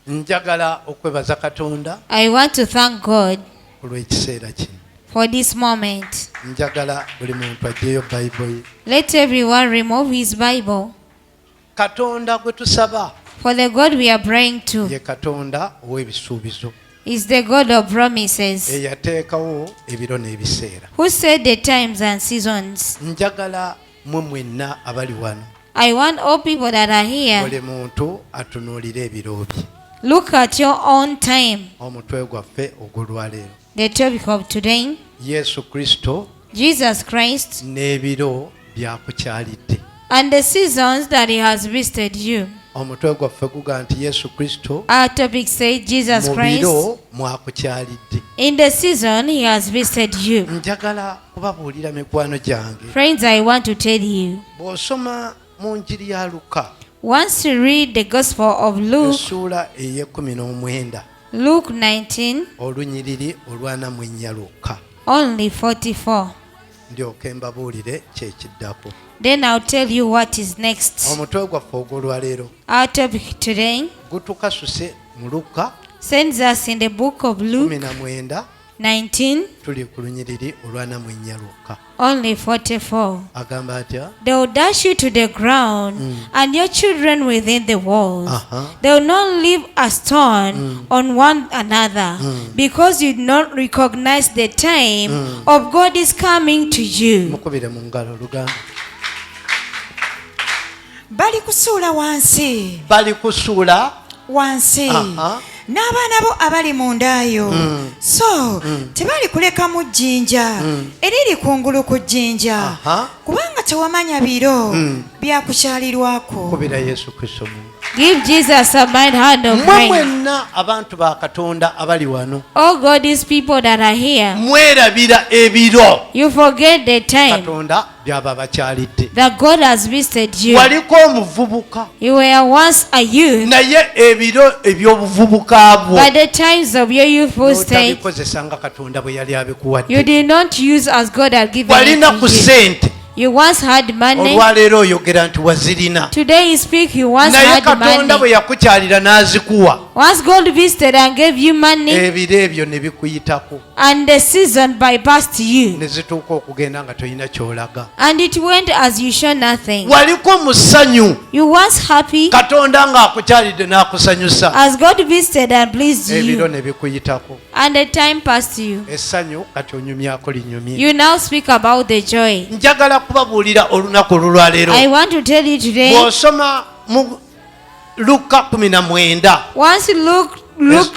Njagala okwebaza Katonda I want to thank God olw'ekiseera kino. for this moment. Njagala buli muntu aggyeyo Bayibuli ye. Let everyone remove his Bible. Katonda gwe tusaba For the God we are praying to ye Katonda ow'ebisuubizo, is the God of promises, eyateekawo ebiro n'ebiseera. who set the times and seasons. Njagala mwe mwenna abali wano I want all people that are here, buli muntu atunuulire ebiro bye. look at your own time. Omutwe gwaffe ogw'olwaleero, The topic of today, Yesu Kristo Jesus Christ n'ebiro byakukyalidde. and the seasons that he has visited you. Omutwe gwaffe guga nti Yesu Kristo Our topic says Jesus mu Christ, biro mwakukyalidde. in the season he has visited you. Njagala kubabuulira mikwano gyange, Friends, I want to tell you, bw'osoma mu njiri ya Luka once you read the Gospel of Luke, essuula ey'e19 Luke 19, olunyiriri olwana mu ennya Luka, only 44. ndyoke mbabuulire kyekiddako. Then I'll tell you what is next. Omutwe gwaffe ogw'olwaleero Our topic today gutukasuse mu Luka sends us in the book of Luke 19 19, tuli ku lunyiriri olwana mu ennya Luka. only 44. Agamba atya? They will dash you to the ground, and your children within the walls. They will not leave a stone on one another, because you do not recognize the time of God is coming to you. Mukubire mu ngalo lugambe. Bali kusuula wansi Bali kusuula wansi n'abaana bo abali mu ndaayo, so tebali kuleka mu jjinja eriri kungulu ku jjinja, kubanga tewamanya biro byakukyalirwako. kubira Yesu Kristo mu. Give Jesus a mighty hand of Mwe praise. mwenna abantu ba Katonda abali wano Oh God, these people that are here, mwerabira ebiro you forget the time Katonda byaba bakyalidde. that God has visited you. Waliko omuvubuka You were once a youth, naye ebiro eby'obuvubuka bwo by the times of your youthful state, otabikozesa nga Katonda bwe yali you abikuwadde. did not use as God had given Walina it ku to you. ssente, You once had money. olwaleero oyogera nti wazirina, Today you speak, you once naye had Katonda bwe money. yakukyalira n'azikuwa, Once God visited and gave you money, ebiro ebyo ne bikuyitako and the season bypassed you, ne zituuka okugenda nga tolina ky'olaga. and it went as you show nothing. Waliko mu ssanyu, You once happy Katonda ng'akukyalidde n'akusanyusa, as God visited and pleased ebiro you, ne bikuyitako. and the time passed you. Essanyu kati onyumyako linyumye. You now speak about the joy. Njagala kubabuulira olunaku olwaleero. I want to tell you today, Bw'osoma mu Luka 19 once Luke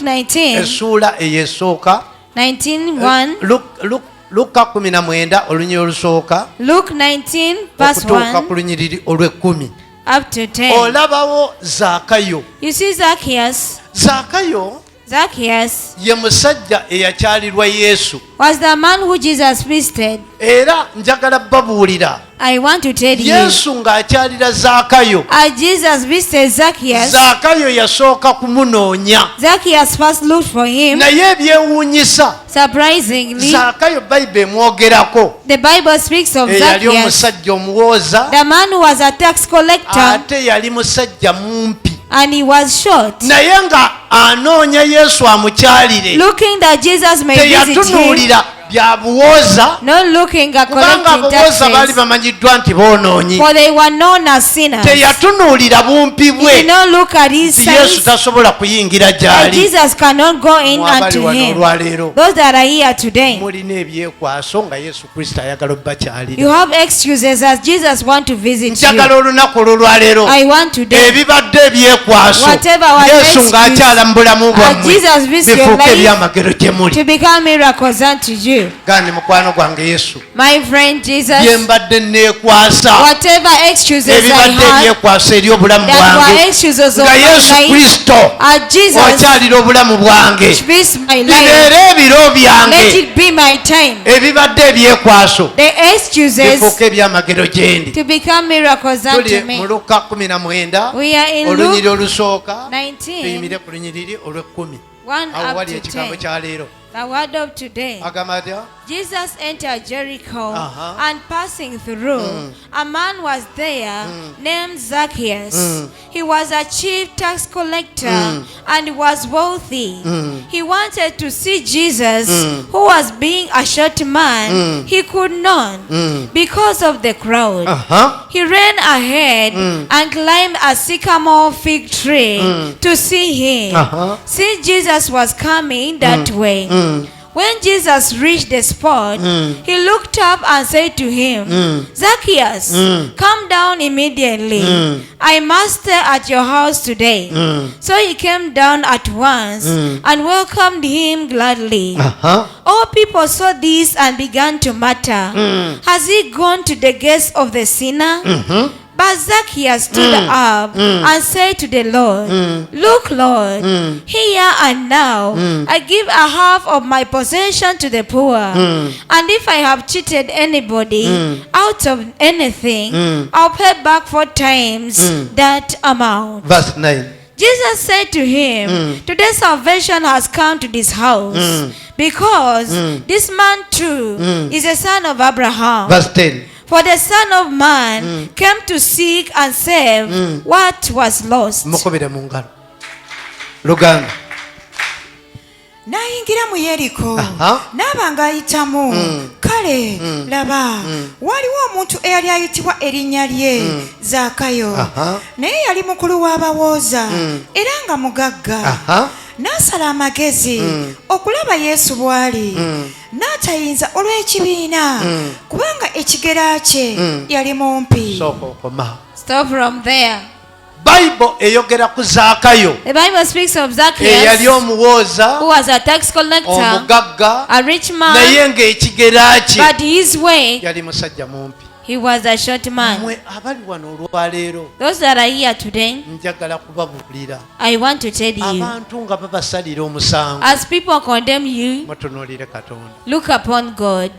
19, essuula ey'esooka, 19:1, Luka 19 olunyiriri olusooka Luke 19 verse okutuuka 1 ku lunyiriri olw'ekkumi, up to 10. olabawo Zaakayo. You see Zacchaeus. Zaakayo Zacchaeus ye musajja eyakyalirwa Yesu, was the man who Jesus visited. era njagala babuulira I want to tell you, Yesu ng'akyalira Zaakayo, as Jesus visited Zacchaeus, Zaakayo yasooka kumunoonya, Zacchaeus first looked for him. naye ebyewuunyisa Surprisingly, Zaakayo Bayibuli emwogerako, the Bible speaks of eyali Zacchaeus, omusajja omuwooza the man who was a tax collector, ate yali musajja mumpi, and he was short, naye nga anoonya Yesu amukyalire, looking that Jesus may visit him, teyatunuulira bya buwooza, not looking at kubanga collecting abawooza baali taxes, bamanyiddwa nti boonoonyi. for they were known as sinners. Teyatunuulira bumpi He bwe, did not look at his nti Yesu size, tasobola kuyingira and gy'ali. Jesus cannot go in Mwabali unto wano him. olwaleero Those that are here today, mulina ebyekwaso nga Yesu Kristo ayagala you obbakyalira. have excuses as Jesus want to visit Njagala you. olunaku olwaleero I want today, ebibadde ebyekwaso whatever was Yesu excuse, ng'akyala mu bulamu as bwammwe Jesus visits your bifuuke life, ebyamagero gye muli. to become miracles unto you. Gandi mukwano gwange Yesu, My friend bye Jesus, mbadde neekwasa, whatever excuses I ebibadde had ebyekwasa eri obulamu that were bwange, excuses of nga my Yesu life, Kristo Jesus okyalira obulamu bwange, which is my life, bibeere ebiro let byange, it be my time. ebibadde ebyekwaso The excuses bifuuke ebyamagero gye ndi. to become miracles Tuli unto mu me. Luka 19 We are in olunyiriri Luke olusooka, 19, tuyimire ku lunyiriri olw'ekkumi. 1 Awo up wali to ekigambo 10. kya leero. The word of today. agamba atya Jesus entered Jericho Uh-huh. and passing through, a man was there named Zacchaeus. He was a chief tax collector and was wealthy. He wanted to see Jesus, who was being a short man. He could not because of the crowd. He ran ahead and climbed a sycamore fig tree to see him. Since Jesus was coming that way. When Jesus reached the spot, he looked up and said to him, Zacchaeus, come down immediately. I must stay at your house today. So he came down at once and welcomed him gladly. All people saw this and began to mutter, has he gone to the guest of the sinner? But Zacchaeus stood up and said to the Lord, look, Lord, here and now I give a half of my possession to the poor. And if I have cheated anybody out of anything, I'll pay back 4 times that amount. verse 9 Jesus said to him, today salvation has come to this house, because this man too is a son of Abraham. verse 10 For the Son of Man came to seek and save what was lost. mukubire mu ngalo luganda n'ayingira mu yeriko Aha. n'aba ng'ayitamu kale laba waliwo omuntu eyali ayitibwa erinnya lye zaakayo Aha. naye yali mukulu w'abawooza era nga mugagga Aha. n'asala amagezi okulaba yesu bw'ali n'atayinza olw'ekibiina kubanga ekigera kye yali mumpi. sooka okoma Stop from there. bayibuli eyogera ku zaakayo The Bible speaks of eyali Zacchaeus, omuwooza who was a tax collector, omugagga a rich man, naye ng'ekigera kye but his way, yali musajja mumpi. he was a short man. mwe abali wano olwaleero Those that are here today, njagala kubabuulira I want to tell you, abantu nga babasalira omusango as people condemn you, mutunuulire katonda. look upon God.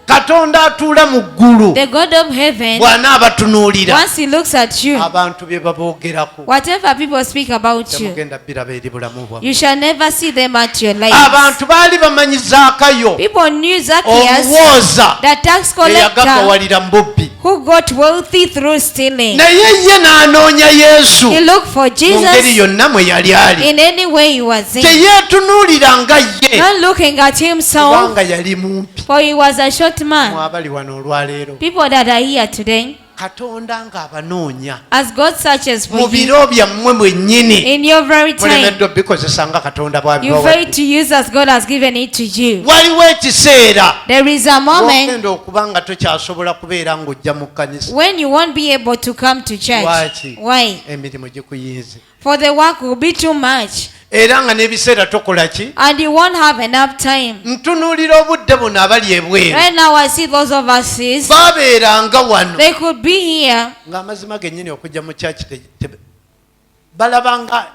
katonda atuula mu ggulu The God of heaven, bw'anaabatunuulira once he looks at you, abantu bye baboogerako whatever people speak about you, temugenda biraba eri bulamu bwammwe. you shall never see them at your life. abantu baali bamanyi zaakayo People knew Zacchaeus, omuwooza the tax collector, eyagagawalira mu bubbi, who got wealthy through stealing. naye ye n'anoonya yesu He looked for mu ngeri Jesus yonna mwe yali ali. in any way he was in, teyeetunuulira nga ye not looking at himself, kubanga yali mumpi. for he was a short man. mwabali wano olwaleero People that are here today, katonda ng'abanoonya as God searches mu for you biro byammwe mwennyini, in your very time, mulemeddwa obikozesa nga katonda you fail bw'abibawadde. to use as God has given it to you. waliwo ekiseera There is a moment ogenda okuba nga tokyasobola kubeera ng'ojja mu kkanisa, when you won't be able to come to church. Lwaki? Why? emirimu gikuyinze, For the work will be too much era nga n'ebiseera tokola ki. and you won't have enough time. ntunuulira obudde buno abali ebweru Right now I see those overseas, babeeranga wano they could be here, ng'amazima gennyini okujja mu kyaki balabanga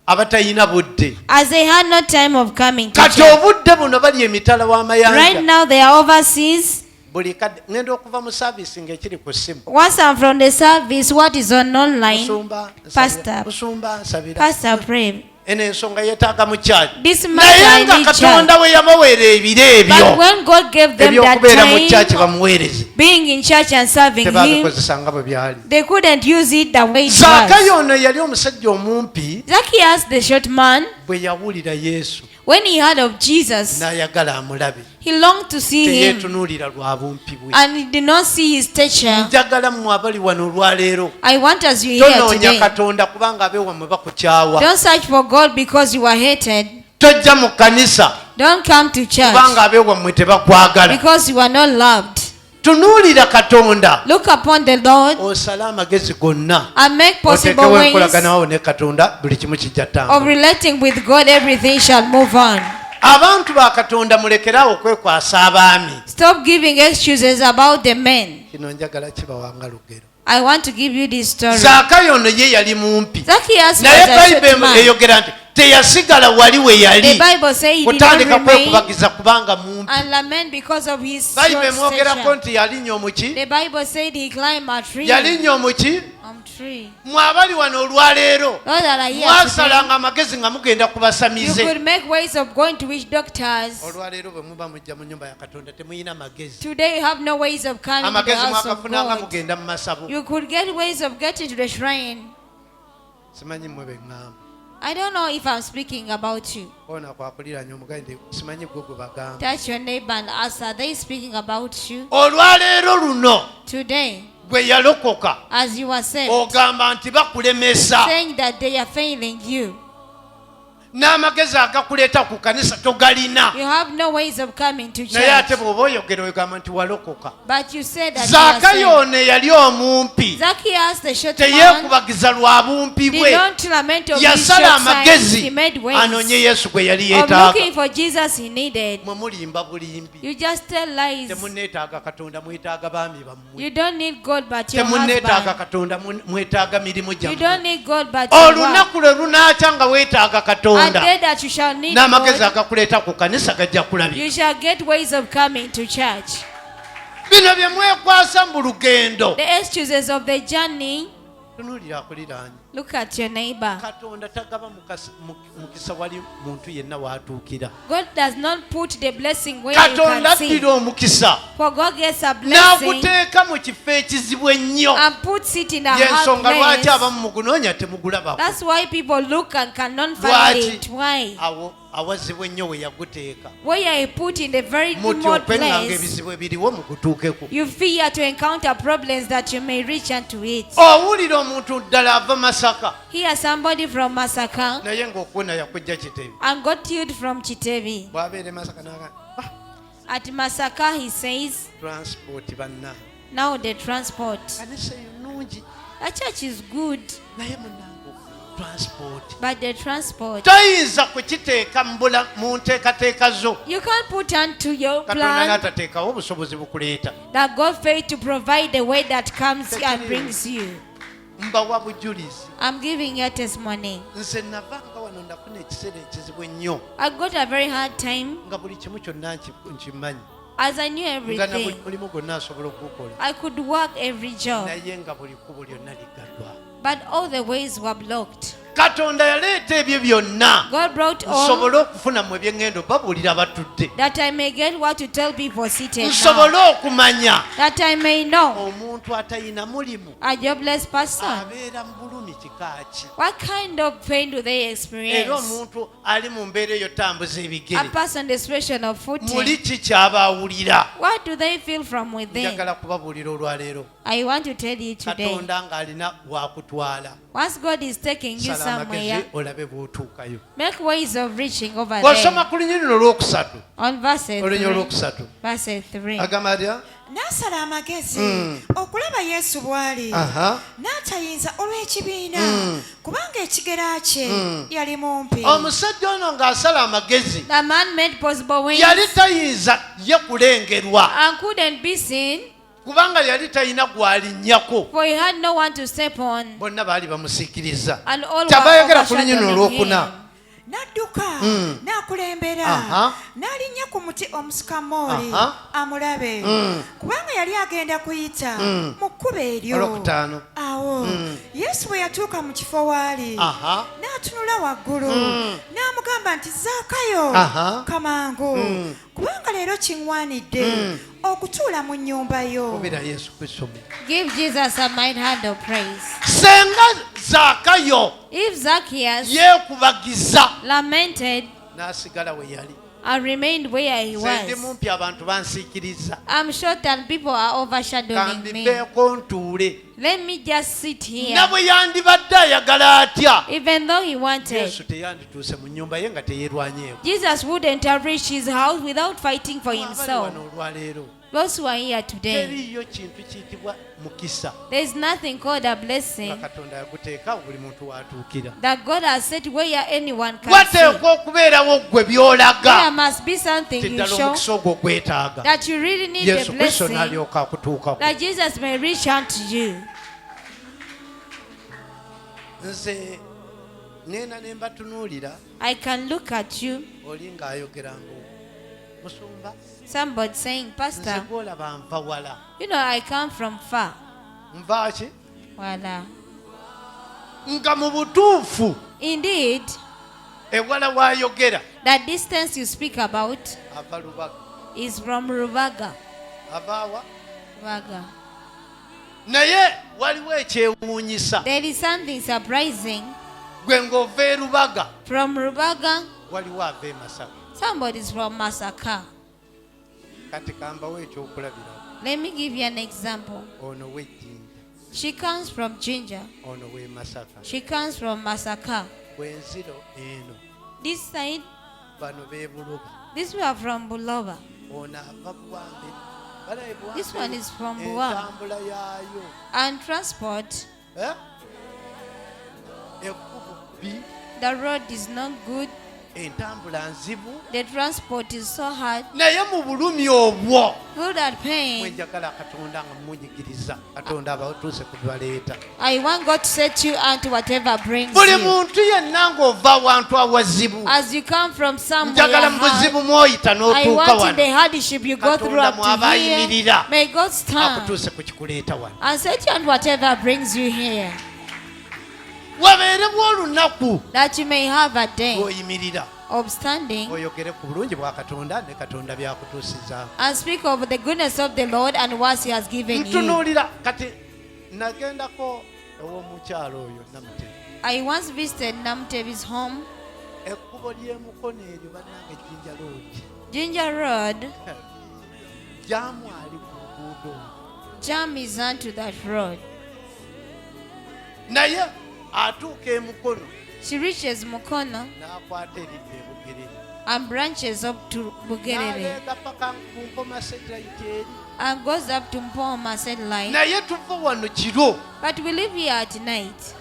abatayina budde. as they had no time of coming to kati church. obudde buno bali emitala Right w'amayanja. now they are overseas. buli kadde ngenda okuva mu saavisi ng'ekiri ku ssimu. Once I'm from the service, what is on online? Musumba Pastor. musumba nsabira. Pastor, pray. eno ensonga yeetaaga mu kyaki. This naye matter nga I need church. katonda we yabaweera ebiro ebyo But when God gave them that ebyokubeera mu kyaki time, bamuweereze, being in church and serving Him, tebabikozesa nga bwe byali. they couldn't use it the way it was. zaakayo ono yali omusajja omumpi. Zacchaeus, the short man, bwe yawulira yesu when he heard of Jesus, n'ayagala amulabe, he longed to see Him teyeetunuulira lwa bumpi bwe. and he did not see His stature. njagala mmwe abali wano olwaleero I want us you here tonoonya today. katonda kubanga abeewammwe bakukyawa. Don't search for God because you are hated. tojja mu kkanisa Don't come to church kubanga abeewammwe tebakwagala. because you are not loved. tunuulira katonda Look upon the Lord osale amagezi gonna and make possible oteekewo ways enkolaganawo ne katonda, buli kimu kijja of ttambula. relating with God. Everything shall move on. abantu ba katonda mulekerawo okwekwasa abaami. Stop giving excuses about the men. kino njagala kibawanga lugero. I want to give you this story. zaakayo ono ye yali mumpi, Zacchaeus was naye a short bayibuli man. eyogera nti teyasigala wali we The yali Bible says he did not kutandika remain kwekubagiza kubanga mumpi. and lament because of his bayibuli short emwogerako stature. nti yalinnya omuki, The Bible said he climbed a tree. yalinnya omuki, palm tree. mwe abali wano olwaleero Those that are here mwasalanga amagezi nga mugenda today, you kubasamize could make ways of going to witch doctors. olwaleero bwe muba mujja mu nnyumba ya katonda temuyina magezi Today you have no ways of coming to the amagezi house of mwakafunanga God. mugenda mu masabo You could get ways of getting to the shrine. simanyi mmwe beŋŋamba I don't know if I'm speaking about you. ona kwakuliranye omugandi simanyi gwe gwe bagamba Touch your neighbor and ask, are they speaking about you? olwaleero luno Today, gwe yalokoka as you are saved, ogamba nti bakulemesa saying that they are failing you. n'amagezi agakuleeta ku kanisa togalina You have no ways of coming to naye ate church. bw'oba oyogera ogamba nti walokoka But you said that you are zaakayo saved. ono eyali omumpi Zacchaeus, the short man, teyeekubagiza lwa bumpi did bwe not lament of his yasala short size. amagezi He made ways anoonye yesu gwe yali of yeetaaga looking for Jesus he needed. mwe mulimba bulimbi You just tell lies. temunneetaaga katonda mwetaaga baami bammwe You don't need God but your temunneetaaga husband. katonda mwetaaga mirimu You gyammwe don't need God but your work. olunaku lwe lunaakya nga weetaaga A katonda day that you shall need n'amagezi God, agakuleeta ku kanisa gajja kulabika you shall get ways of coming to church. bino bye mwekwasa mu lugendo The excuses of the journey, tunuulira akuliraanye look at your neighbor. katonda tagaba mukisa wali muntu yenna waatuukira God does not put the blessing where you katonda can see. addira omukisa For God gets a blessing n'aguteeka mu kifo ekizibu ennyo and puts it in a hard yensonga lwaki place. abamu mugunoonya temugulabako That's why people look and cannot find Lwaki? it. Why? awo awazibu ennyo we yaguteeka Where you put in a very muti remote okweŋŋanga place, ebizibu ebiriwo mugutuukeko you fear to encounter problems that you may reach unto it. owulira omuntu ddala ava masaka Here somebody from Masaka naye ng'okubona yakujja kitebi and got healed from Chitevi. bw'abeere masaka naga At Masaka, he says, transport banna now the transport. kanisa eyo nnungi The church is good, naye munango transport but the transport, toyinza kukiteeka mu nteekateeka zo you can't put onto your katonda plan n'atateekawo obusobozi bukuleeta that God failed to provide the way that comes and brings you. mbawa bujulizi I'm giving you a testimony. nze navanga wano nafuna ekiseera ekizibu ennyo I got a very hard time nga buli kimu kyonna nkimanyi as I knew nga na everything. buli mulimu gwonna asobola okugukola I could work every job, naye nga buli kkubo lyonna liggaddwa but all the ways were blocked. katonda yaleeta ebyo byonna God brought all nsobole okufuna mu ebyengendo babuulira batudde that I may get what to tell people seated now, nsobole okumanya that I may know omuntu atalina mulimu a jobless person. abeera mu bulumi kika ki What kind of pain do they era experience? omuntu ali mu mbeera eyo tambuza A ebigere person in the situation of muli footing. ki ky'abaawulira What do they feel from within? njagala kubabuulira olwaleero I want to tell you today. katonda ng'alina wakutwala Once God is taking you sala amagezi somewhere, olabe bw'otuukayo make ways of reaching over bw'osoma there. ku lunyiri olwokusatu On verse olunyiri 3. olwokusatu Verse 3. agamba atya n'asala amagezi okulaba yesu bw'ali Aha. n'atayinza olw'ekibiina kubanga ekigera kye yali mumpi omusajja ono ng'asala amagezi The man made possible ways yali tayinza ye kulengerwa and couldn't be seen, kubanga yali talina gwalinnyako for he had no one to step on, bonna baali bamusiikiriza and all were kyabayogera ku lunyiri overshadowing olwokuna him. n'adduka n'akulembera Aha. n'alinnya ku muti omusukamooli Aha. amulabe kubanga yali agenda kuyita mu kkubo eryo olwokutaano awo yesu bwe yatuuka mu kifo waali Aha. n'atunula waggulu n'amugamba nti zaakayo Aha. kamangu kubanga leero kiŋŋwanidde okutuula mu nnyumba yo obera yesu kristo mu Give Jesus a mighty hand of praise. senga zaakayo If Zacchaeus yeekubagiza lamented n'asigala we yali and remained where he nze ndi was, mumpi abantu bansiikiriza I'm sure that people are overshadowing me. kandibeeko ntuule Let me just sit here. na bwe yandibadde ayagala atya Even though he wanted, yesu teyandituuse mu nnyumba ye nga teyeerwanyeeko Jesus wouldn't have reached his house without fighting for abali himself. wano olwaleero Those who are here today, teriiyo kintu kiyitibwa mukisa there is nothing called a nga blessing katonda yaguteeka buli muntu watuukira that God has set where anyone can see. wateekwa okubeerawo ggwe There by'olaga must be something you tiddala show omukisa ogwo gwetaaga that you really need the yesu kristo blessing n'alyoka akutuukako that Jesus may reach unto you. nze nena ne mbatunuulira I can look at you, oli ng'ayogera ngu musumba somebody saying, nze Pastor, gwolaba nva wala you know I come from far. nva ki Wala. nga mu butuufu Indeed, ewala wayogera the distance you speak about ava Lubaga. is from Rubaga. Avaawa? Rubaga. Naye waliwo ekyewuunyisa. There is something surprising. Gwe ng'ova e Lubaga From Rubaga, waliwo ava e Masaka. somebody is from Masaka. Kati kambawo ekyokulabirawo. Let me give you an example. Ono w'Ejjinja, She comes from Jinja. ono w'e Masaka. She comes from Masaka. Bwenziro eno This side, bano b'e Buloba. this we are from Buloba. Ono ava Buwambe. Balabe Buwambe This one is from Buwambe. entambula yaayo. And transport, Ekkubo bbi, the road is not good. entambula nzibu. The transport is so hard. Naye mu bulumi obwo Feel that pain. mwenjagala Katonda nga mumunyigiriza. Katonda abatuuse ku bibaleeta. I want God to set you unto whatever brings Buli you. muntu yenna ng'ova awantu awazibu. As you come from somewhere Njagala mu buzibu hard, mw'oyita I n'otuuka want in wano. the hardship you go through Katonda up to mw'aba here. ayimirira May God stand akutuuse ku kikuleeta wano. and set you on whatever brings you here. Wabeerewo olunaku That you may have a day lw'oyimirira of standing oyogere ku bulungi bwa Katonda ne Katonda by'akutuusizza. and speak of the goodness of the Lord and what He has given you. Ntunuulira kati nagendako ew'omukyalo oyo Namutebe. I once visited Namtebi's home, Ekkubo ly'emukono eryo bannange Jinja Road. Ginger Road. Jaamu ali ku luguudo. Jam is onto that road. Naye atuuka emukono She reaches Mukono n'akwata eridda e Bugerere. and branches up to Bugerere N'aleega paka ku Mpoma satellite eri. and goes up to Mpoma satellite. Naye tuva wano kiro. But we live here at night.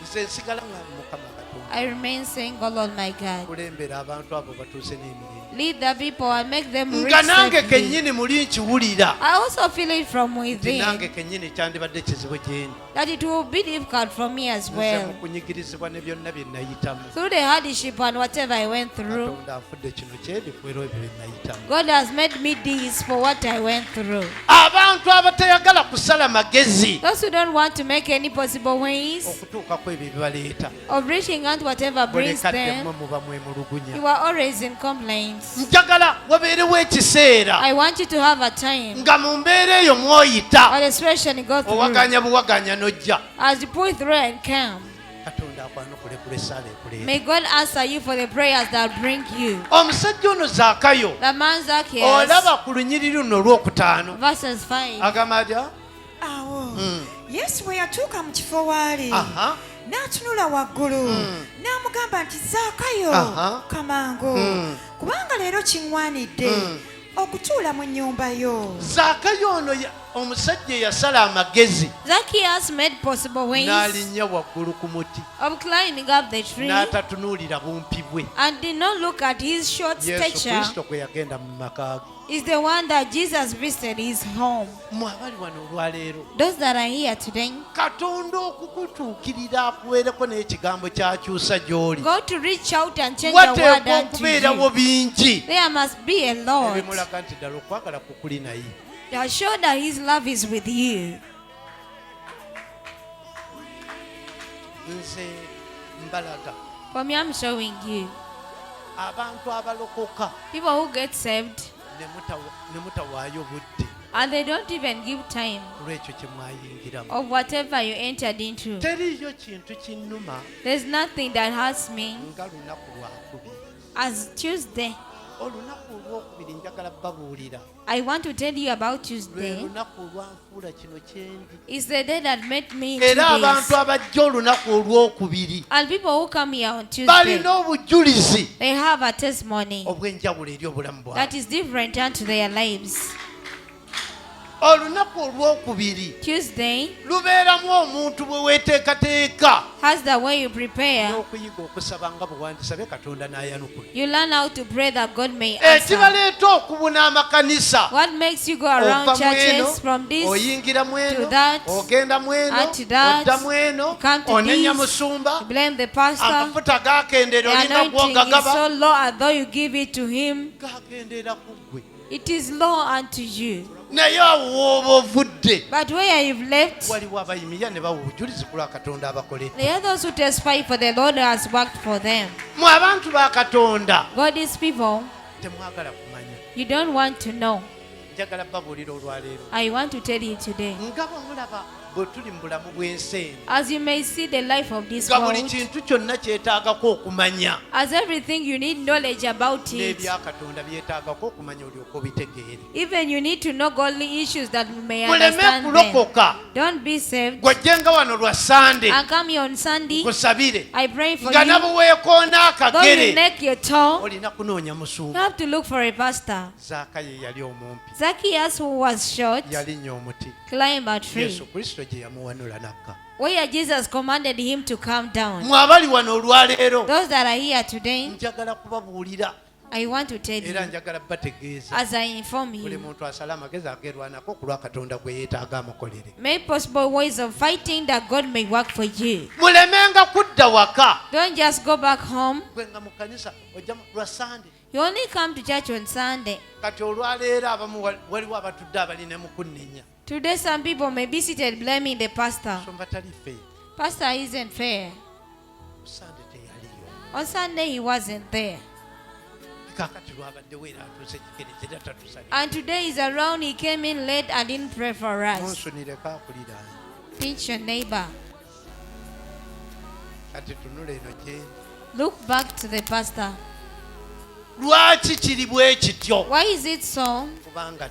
Nze nsigala nga Mukama Katonda. I remain single, Lord my God. Kulembera abantu abo batuuse n'emirembe. Lead the people and make them rich Nga nange safely. kennyini muli nkiwulira. I also feel it from Nti within nange kennyini kyandibadde kizibu gye ndi. that it will be difficult for me as Nze well. mu kunyigirizibwa ne byonna bye nayitamu. Through the hardship and whatever I went through, Katonda anfudde kino kyendi ku ebyo bye nayitamu. God has made me this for what I went through. Abantu abatayagala kusala magezi Those who don't want to make any possible ways okutuukako ebyo bibaleeta. of reaching out whatever brings Bwelekadde mmwe them, muba mwemulugunya. you are always in complaints. Njagala wabeerewo ekiseera I want you to have a time nga mu mbeera eyo mw'oyita or the situation you go through owaganya buwaganya n'ojja. as you pull through and come. Katonda akwanukule esaala ekuleeta. May God answer you for the prayers that bring you. Omusajja ono Zaakayo The man Zacchaeus, olaba ku lunyiriri luno olwokutaano verses 5. agamba atya? awo Yesu bwe yatuuka mu kifo waali Aha. n'atunula waggulu n'amugamba nti Zaakayo Aha. kamangu kubanga leero kiŋŋwanidde okutuula mu nnyumba yo. Zaakayo ono omusajja eyasala amagezi Zacchaeus made possible ways n'alinnya waggulu ku muti of climbing up the tree n'atatunuulira bumpi bwe. and did not look at his short Yesu stature. Kristo kwe yagenda mu maka ge. Is the one that Jesus visited his home. Mmwe abali wano olwaleero Those that are here today, Katonda okukutuukirira akuweereko n'ekigambo ky'akyusa gy'oli. go to reach out and change the word Wateekwa unto okubeerawo you. bingi There must be a Lord ebimulaga nti ddala okwagala kukuli naye. that show that his love is with you. Nze mbalaga For me, I'm showing you. abantu abalokoka People who get saved ne mutawaayo budde and they don't even give time olw'ekyo kye mwayingiramu. of whatever you entered into. Teriiyo kintu kinnuma There's nothing that hurts me nga lunaku lwakubiri. as Tuesday. Olunaku olwokubiri njagala babuulira. I want to tell you about Lwe Tuesday. lunaku olwanfuula kino kyendi. It's the day that made me into Era abantu this. abajja olunaku olwokubiri And people who come here on Tuesday, balina obujulizi they have a testimony obw'enjawulo eri obulamu that bwabwe. is different unto their lives. Olunaku olwokubiri Tuesday lubeeramu omuntu bwe weeteekateeka has the way you prepare. n'okuyiga okusaba nga bwe wandisabe Katonda n'ayanukula. You learn how to pray that God may answer. Ekibaleeta okubuna amakanisa What makes you go around ova mu eno churches from this oyingira mu eno to that, ogenda mu eno and to that, odda mu eno come to onenya this, musumba you blame the pastor. amafuta gakendera The olina anointing is gwogagaba so low, although you give it to him, gagendera ku ggwe. it is low unto you. naye awo wooba ovudde But where you've left, waliwo abayimirira ne bawa obujulizi ku lwa Katonda abakoledde. there are those who testify for the Lord has worked for them. Mwe abantu ba Katonda God is people. temwagala kumanya. You don't want to know. Njagala babuulira olwaleero I want to tell you today. nga bwe mulaba bwe tuli mu bulamu bw'ensi eno As you may see the life of this nga buli world, kintu kyonna kyetaagako okumanya as everything you need knowledge about it. n'ebya Katonda byetaagako okumanya olyoka obitegeere. Even you need to know godly issues that you may muleme understand them. kulokoka Don't be saved gw'ojjenga wano lwa Sande and come here on Sunday. kusabire I pray for nga you. nabuweekoona Though you akagere neck your toe, olina kunoonya you musungu. have to look for a pastor. Zaaka ye yali omumpi Zacchaeus, who was short, yalinnya omuti climbed a tree Yesu Kristo gye yamuwanula n'akka. where Jesus commanded him to come down. Mwe abali wano olwaleero Those that are here today, njagala kubabuulira I want to tell era you, njagala bategeeza as I inform buli you, muntu asala amagezi ageerwanako ku lwa Katonda gwe yeetaaga amukolere. many possible ways of fighting that God may work for you. mulemenga kudda waka Don't just go back home. gwe nga mu kanisa ojja lwa Sande. You only come to church on Sunday. Kati olwaleero abamu waliwo abatudde abalina mu kunninya Today, some people may be seated blaming the pastor. nsonga tali ffe. Pastor isn't fair. Sande teyaliyo. On Sunday, he wasn't there. Kaakati lwabaddewo era atuuse kikereza era tatusabye. And today he's around, he came in late and didn't pray for us. Munsunireko akulira. Pinch your neighbor. Kati tunula eno gyendi. Look back to the pastor. Lwaki kiri bwe kityo? Why is it so? Kubanga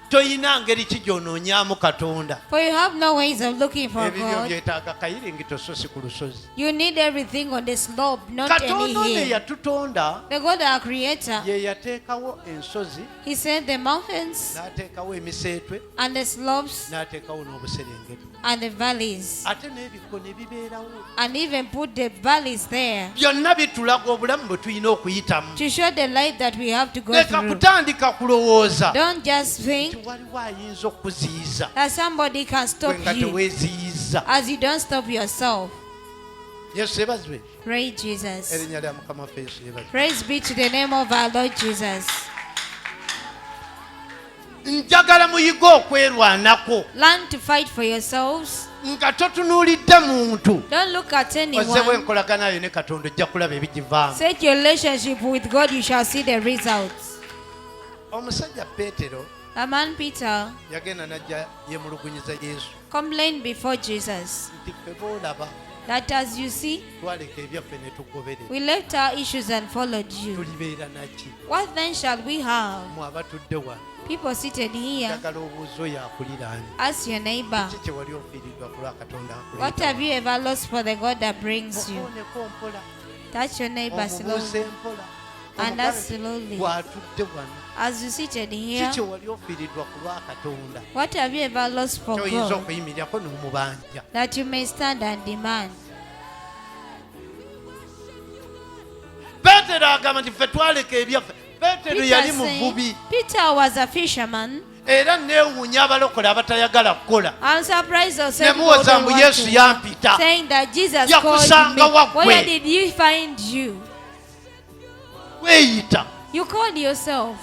toyina ngeri ki gy'onoonyaamu Katonda. For you have no ways of looking for Ebibyo God. byetaaga kayiringito so si ku lusozi. You need everything on the slope, not any Katonda ono hill. eyatutonda The God, our creator, ye yateekawo ensozi he said the mountains n'ateekawo emiseetwe and the slopes n'ateekawo n'obuserengeti and the valleys, ate n'ebikko ne bibeerawo. and even put the valleys there Byonna bitulaga obulamu bwe tulina okuyitamu. to show the life that we have to go Leka through. kutandika kulowooza Don't just think nti waliwo ayinza okuziyiza that somebody can stop gwe nga you teweeziyiza. as you don't stop yourself. Yesu yeebazibwe. Praise Jesus. Erinnya lya Mukama waffe Yesu yeebazibwe. Praise be to the name of our Lord Jesus. Njagala muyige okwerwanako Learn to fight for yourselves. nga totunuulidde muntu. Don't look at Ozzeewo anyone. enkolagana yo ne Katonda ojja kulaba ebigivaamu. Set your relationship with God, you shall see the results. Omusajja Peetero A man Peter yagenda n'ajja yeemulugunyiza Yesu complained before Jesus nti ffe boolaba that as you see, twaleka ebyaffe ne tugoberera. we left our issues and followed you. Tulibeera naki? What then shall we have? Mu abatudde wano People seated here, njagala obuuza oyo akuliraanye. ask your neighbor, Kiki kye wali ofiiriddwa ku lwa Katonda what have you ever lost for the God that brings you? Mukooneko mpola. Touch your neighbor Omubuuze slowly. mpola. And that's slowly. Bw'atudde wano. As you seated here, Kiki kye wali ofiiriddwa ku lwa Katonda. what have you ever lost for Kyoyinza God okuyimirirako n'omubanja. that you may stand and demand? Peetero agamba nti ffe twaleka ebyaffe. Peetero Peter, yali saying, muvubi Peter was a fisherman. era neewuunya abalokole abatayagala kukola. I'm surprised of some Ne people muwoza don't mbu want Yesu to. yampita. Saying that Jesus Yakusanga called wa me. Where ggwe? did you find you? Weeyita. You called yourself.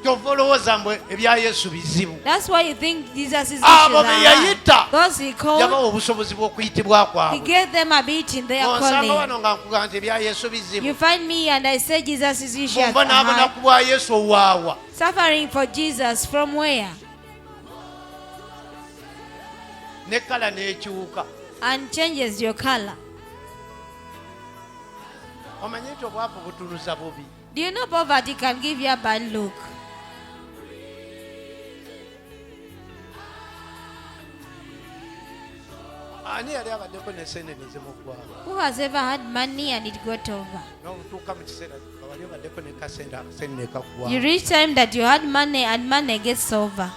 Kyova olowooza mbu ebya Yesu bizibu. That's why you think Jesus is Abo be issues. yayita Those he called, yabawa obusobozi bw'okuyitibwa he kwabwe. gave them a bit in their Onsanga calling. wano nga nkugamba nti ebya Yesu bizibu. You find me and I say Jesus is issues. Bw'ova n'abonaku bwa Yesu owaawa. Suffering for Jesus from where? Ne kala n'ekyuka. And changes your color. Omanyi nti obwavu butunuza bubi. Do you know poverty can give you a bad look? Ani yali abaddeko n'esente ne zimuggwako? Who has ever had money and it got over? N'obutuuka mu kiseera nga wali obaddeko ne kasente akasente ne You kaggwako. reach time that you had money and money gets over.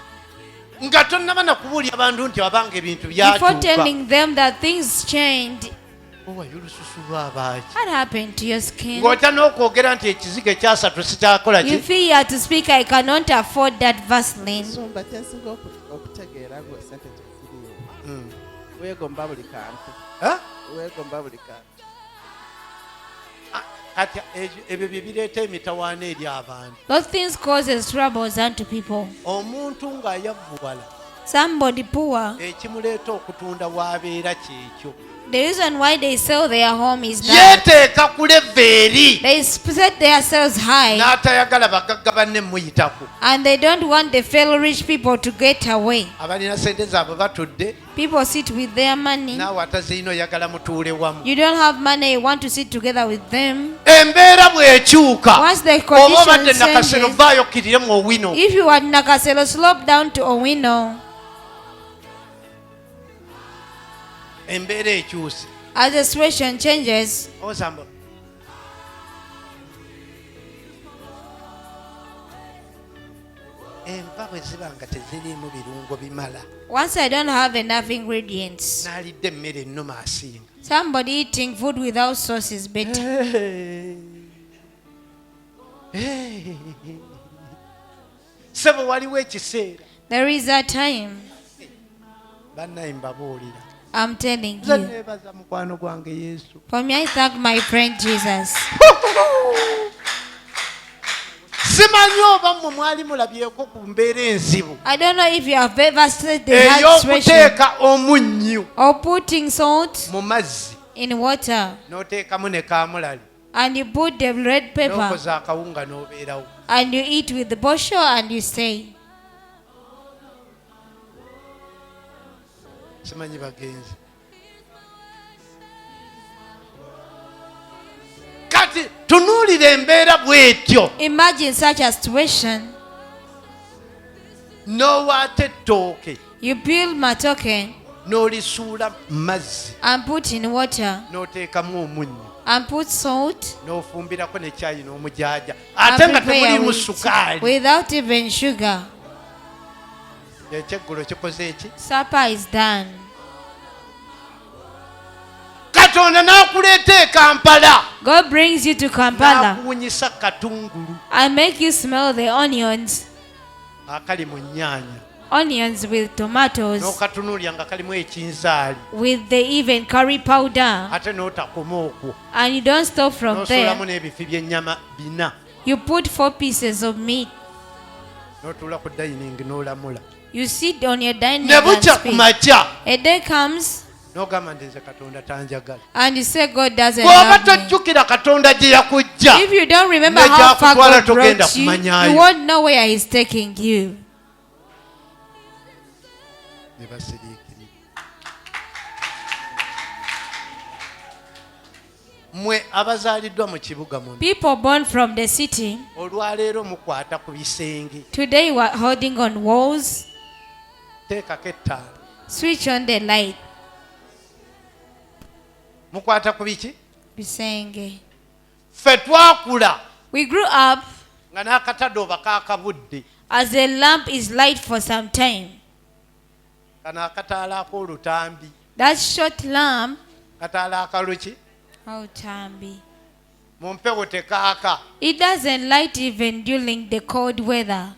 Nga tonnaba na kubuulya abantu nti abanga ebintu Before byatuuka. telling them that things changed, Owayo olususu lw'abaaki. what happened to your skin? Ng'otya n'okwogera nti ekizigo ekyasatu sikyakola You ki? feel you have to speak, I cannot afford that Vaseline. nsumba kyensinga okutegeera gwe sente kyeziriyo weegomba buli kantu Eh? weegomba buli kantu kati ebyo bye bireeta emitawaana eri abantu. Those things causes troubles unto people. Omuntu ng'ayavvuwala Somebody poor, ekimuleeta okutunda w'abeera kyekyo. the reason why they sell their home is that Yeeteeka kuleva eri they set themselves high n'atayagala bagagga banne muyitako. and they don't want the fellow rich people to get away. Abalina sente zaabwe batudde, People sit with their money. naawe ataziina oyagala mutuule wamu. You don't have money, you want to sit together with them. Embeera bw'ekyuka Once the oba obadde conditions nakasero changes, vaayo okkirire mu owino. if you are Nakasero, slope down to Owino. Embeera ekyuse. As the situation changes, Osamba. Enva bwe ziba nga teziriimu birungo bimala, once I don't have enough ingredients, n'alidde emmere ennuma asinga. somebody eating food without sauce is better. Ssebo waliwo ekiseera There is a time, bannaye mbabuulira. I'm telling Nze you. neebaza mukwano gwange Yesu. For me, I thank my friend Jesus. Simanyi oba mmwe mwali mulabyeko ku mbeera enzibu I don't know if you have ever said the hard situation ey'okuteeka omunnyo or putting salt mu mazzi in water n'oteekamu ne kaamulali and you put the red pepper n'okoza akawunga n'obeerawo. and you eat with the bosho and you stay. Simanyi bagenzi. Kati tunuulira embeera bw'etyo Imagine such a situation. n'owaata ettooke You peel matoke n'olisuula mu mazzi and put in water n'oteekamu omunnyo and put salt n'ofumbirako ne caayi n'omujaaja and ate nga prepare temuliimu with, sukaali. without even sugar. Ekyeggulo kikoze eki? Supper is done. Katonda n'akuleeta e Kampala God brings you to Kampala n'akuwunyisa katungulu and make you smell the onions. akali mu nnyaanya Onions with tomatoes, n'okatunuulya nga kalimu ekinzaali with the even curry powder, ate n'otakoma okwo and you don't stop from n'osuulamu there. n'ebifi by'ennyama 4 You put 4 pieces of meat. n'otuula ku dayiningi n'olamula You sit on your dining ne and bukya ku speak. makya A day comes n'ogamba nti nze Katonda tanjagala. and you say God doesn't bw'oba love me. tojjukira Katonda gye yakujja If you don't remember ne how far gy'akutwala God togenda brought you, kumanyaayo. you won't know where He's taking you. ne basiriikirira. Mmwe abazaaliddwa mu kibuga muno People born from the city, olwaleero mukwata ku bisenge, today you are holding on walls. teekako ettaala. Switch on the light. Mukwata ku biki? Bisenge. Ffe twakula We grew up nga n'akatadooba kaakabudde, as a lamp is light for some time. kano akataala ak'olutambi, That short lamp, kataala akaluki oh tambi, mu mpewo tekaaka. it doesn't light even during the cold weather.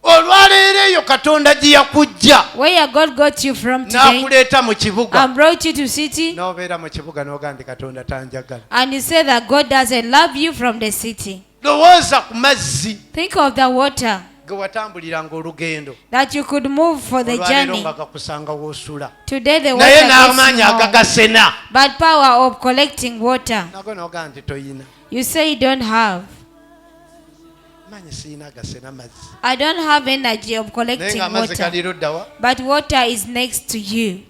Olwaleero eyo Katonda gye yakujja Where God got you from today n'akuleeta mu kibuga, and brought you to city, n'obeera mu kibuga n'ogaa nti Katonda tanjagala. and you say that God doesn't love you from the city. Lowooza ku mazzi Think of the water ge watambuliranga olugendo, that you could move for the olwaleero journey. nga gakusanga w'osula, Today the naye water gets n'amaanyi you home. agagasena But power of collecting water, nago n'ogaa nti toyina. you say you don't have. Manyi siina gasena mazzi, I don't have energy of naye collecting ng'amazzi water. gali luddawa. But water is next to you.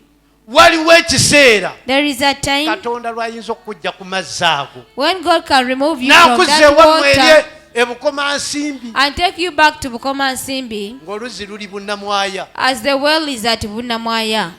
Waliwo ekiseera There is a time Katonda lw'ayinza okujja ku mazzi ago when God can remove you from n'akuzza that ewammwe eri water ebukomansimbi and take you back to Bukoma Nsimbi, ng'oluzzi luli bunnamwaya. as the well is at Bunamwaya.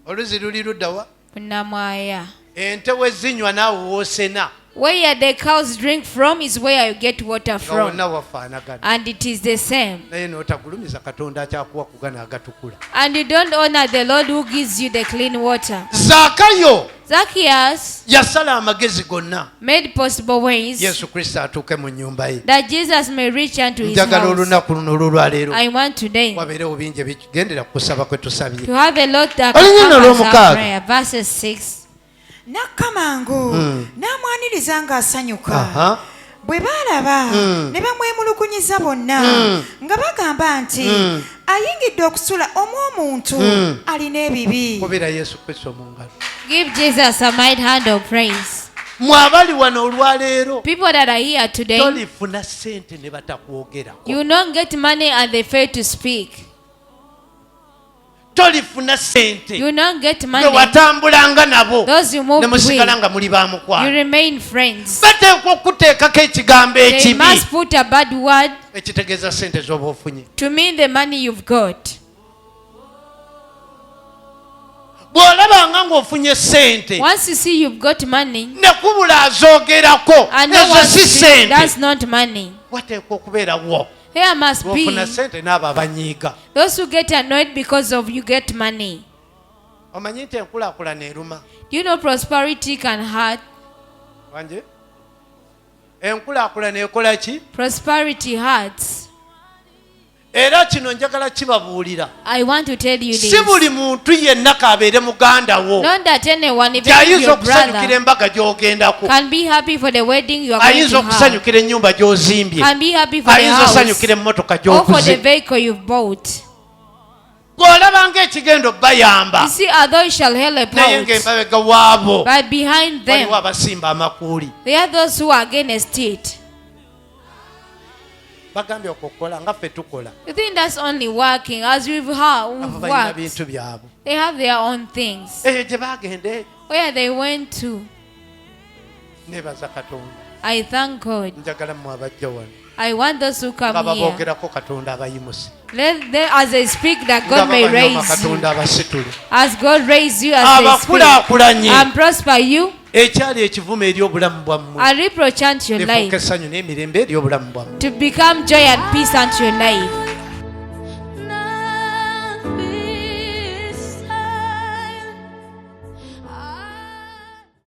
Oluzzi luli luddawa. Bunamwaya. Ente we zinywa naawe woosena Where the cows drink from is where you get water nga from. wonna wafaanagana, And it is the same. naye n'otagulumiza Katonda akyakuwa kugana agatukula. And you don't honor the Lord who gives you the clean water. Zaakayo Zacchaeus yasala amagezi gonna made possible ways yesu kristo atuuke mu nnyumba ye. that Jesus may reach unto his njagala house. olunaku luno olwalwaleero I want today wabeerewo bingi ebigendera ku kusaba kwe tusabye. to have a lot that Olunyino can come as our olw'omukaaga. prayer. Verses 6. n'akamangu n'amwaniriza ng'asanyuka Aha. bwe baalaba ne bamwemulugunyiza bonna nga bagamba nti ayingidde okusula omw'omuntu alina ebibi. kubeera yesu kristo mu ngalo. Give Jesus a mighty hand of praise. mwe abali wano olwaleero People that are here today, tolifuna ssente ne batakwogerako. you don't get money and they fail to speak. tolifuna ssente You don't get bwe money. watambulanga nabo Those you ne moved musigala with, nga muli you bamukwano. remain friends. bateekwa okuteekako ekigambo They ekibi must put a bad word ekitegeeza ssente z'oba ofunye. to mean the money you've got. bw'olabanga ng'ofunye ssente Once you see you've got money ne kubula azoogerako and no ezo one si speaks, ssente, that's not money. wateekwa okubeerawo. There must be bw'ofuna ssente n'abo abanyiiga. those who get annoyed because of you get money. omanyi nti enkulaakulana eruma Do you know prosperity can hurt? wanje enkulaakulana ekola ki? Prosperity hurts. era kino njagala kibabuulira, I want to tell you si this. buli muntu yenna kaabeere muganda wo Not that anyone, even gy'ayinza your okusanyukira brother, embaga gy'ogendako, can be happy for the wedding you are going ayinza to have. okusanyukira ennyumba gy'ozimbye, Can be happy for the ayinza house osanyukira emmotoka or for the gy'okuze. vehicle you've bought. Bw'olabanga ekigenda obbayamba You see, although it shall help naye out, ng'emabega waabo but behind them, waliwo abasimba amakuuli. there are those who are against it. bagambye okukola nga ffe tukola, You think that's only working as we've abo balina worked. bintu byabwe. They have their own things. eyo gye bagende. Where they went to, nebaza katonda. I thank God. njagala mmwe abajja wano I want those who nga come here. baboogerako katonda abayimusi, Let them, as they speak, that nga God may babanyooma raise you. katonda abasitule, As God raise you, as they speak, abakulaakulanye, and prosper you, ekyali ekivumo eri obulamu bwammwe, and reproach unto your lifuuka life, essanyu n'emirembe eri obulamu bwammwe. to become joy and peace unto your life.